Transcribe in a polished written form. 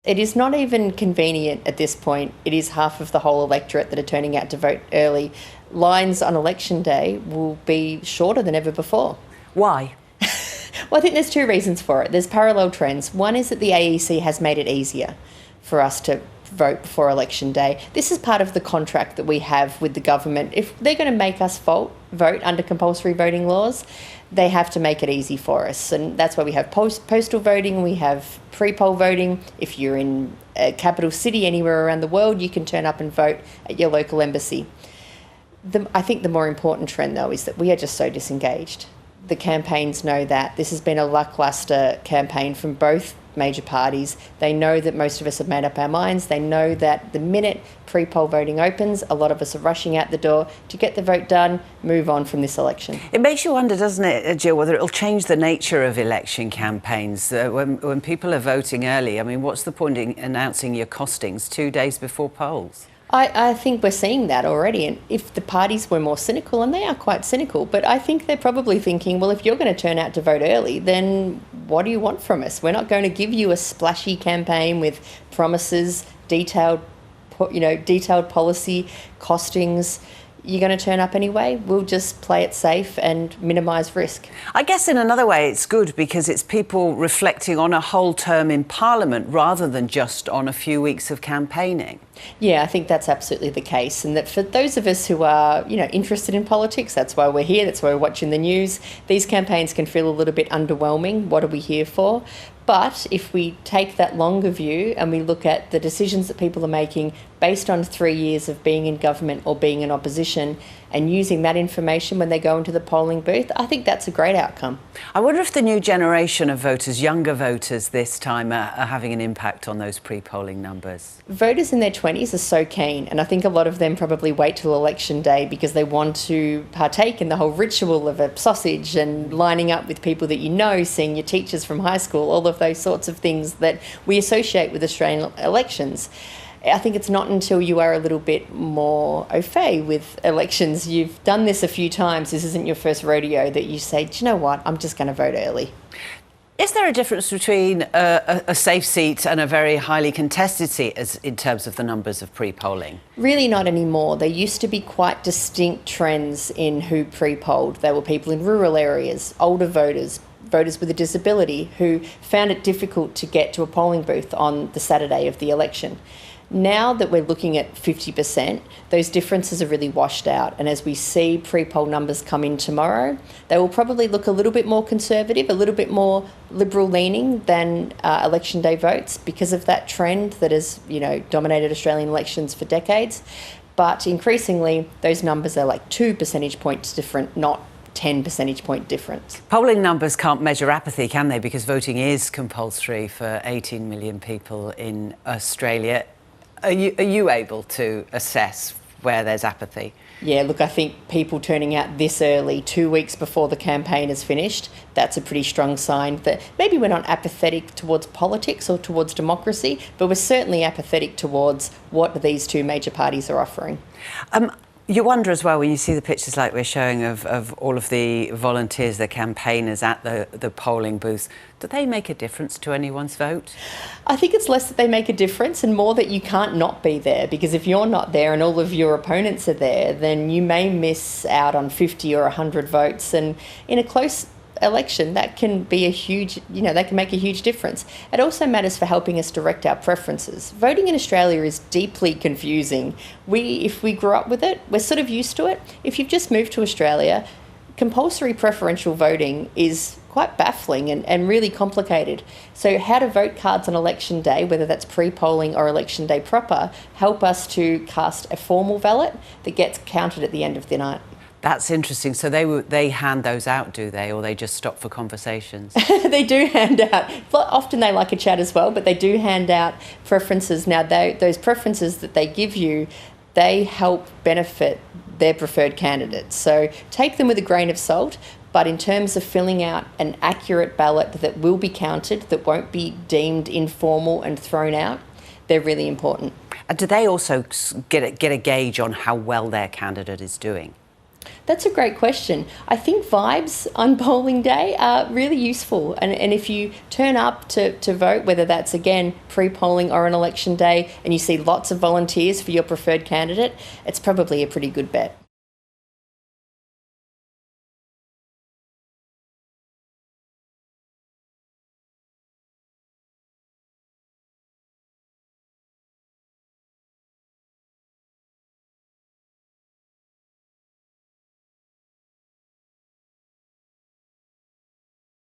It is not even convenient at this point. It is half of the whole electorate that are turning out to vote early. Lines on election day will be shorter than ever before. Why? Well, I think there's two reasons for it. There's parallel trends. One is that the AEC has made it easier for us to vote before election day. This is part of the contract that we have with the government. If they're going to make us vote under compulsory voting laws, they have to make it easy for us. And that's why we have postal voting, we have pre-poll voting. If you're in a capital city anywhere around the world, you can turn up and vote at your local embassy. I think the more important trend, though, is that we are just so disengaged. The campaigns know that. This has been a lacklustre campaign from both major parties. They know that most of us have made up our minds. They know that the minute pre-poll voting opens, a lot of us are rushing out the door to get the vote done, move on from this election. It makes you wonder, doesn't it, Jill, whether it'll change the nature of election campaigns. When people are voting early, I mean, what's the point in announcing your costings 2 days before polls? I think we're seeing that already. And if the parties were more cynical, and they are quite cynical, but I think they're probably thinking, well, if you're going to turn out to vote early, then what do you want from us? We're not going to give you a splashy campaign with promises, detailed policy, costings. You're going to turn up anyway. We'll just play it safe and minimise risk. I guess in another way it's good because it's people reflecting on a whole term in Parliament rather than just on a few weeks of campaigning. Yeah, I think that's absolutely the case. And that for those of us who are, interested in politics, that's why we're here, that's why we're watching the news, these campaigns can feel a little bit underwhelming. What are we here for? But if we take that longer view and we look at the decisions that people are making based on 3 years of being in government or being in opposition and using that information when they go into the polling booth, I think that's a great outcome. I wonder if the new generation of voters, younger voters this time, are having an impact on those pre-polling numbers. Voters in their 20s are so keen, and I think a lot of them probably wait till election day because they want to partake in the whole ritual of a sausage and lining up with people that you know, seeing your teachers from high school, all of those sorts of things that we associate with Australian elections. I think it's not until you are a little bit more au fait with elections, you've done this a few times, this isn't your first rodeo, that you say, do you know what, I'm just going to vote early. Is there a difference between a safe seat and a very highly contested seat in terms of the numbers of pre-polling? Really not anymore. There used to be quite distinct trends in who pre-polled. There were people in rural areas, older voters, voters with a disability who found it difficult to get to a polling booth on the Saturday of the election. Now that we're looking at 50%, those differences are really washed out. And as we see pre-poll numbers come in tomorrow, they will probably look a little bit more conservative, a little bit more liberal leaning than election day votes because of that trend that has, dominated Australian elections for decades. But increasingly, those numbers are like 2 percentage points different, not 10 percentage point difference. Polling numbers can't measure apathy, can they? Because voting is compulsory for 18 million people in Australia. Are you able to assess where there's apathy? Yeah, look, I think people turning out this early, 2 weeks before the campaign is finished, that's a pretty strong sign that maybe we're not apathetic towards politics or towards democracy, but we're certainly apathetic towards what these two major parties are offering. You wonder as well, when you see the pictures like we're showing of all of the volunteers, the campaigners at the polling booths, do they make a difference to anyone's vote? I think it's less that they make a difference and more that you can't not be there, because if you're not there and all of your opponents are there, then you may miss out on 50 or 100 votes, and in a close election that can be a huge, that can make a huge difference. It also matters for helping us direct our preferences. Voting in Australia is deeply confusing. If we grew up with it, we're sort of used to it. If you've just moved to Australia, compulsory preferential voting is quite baffling and really complicated. So how to vote cards on election day, whether that's pre-polling or election day proper, help us to cast a formal ballot that gets counted at the end of the night. That's interesting. So they hand those out, do they? Or they just stop for conversations? They do hand out. Often they like a chat as well, but they do hand out preferences. Now, those preferences that they give you, they help benefit their preferred candidates. So take them with a grain of salt, but in terms of filling out an accurate ballot that will be counted, that won't be deemed informal and thrown out, they're really important. And do they also get a gauge on how well their candidate is doing? That's a great question. I think vibes on polling day are really useful. And if you turn up to vote, whether that's again pre-polling or on election day, and you see lots of volunteers for your preferred candidate, it's probably a pretty good bet.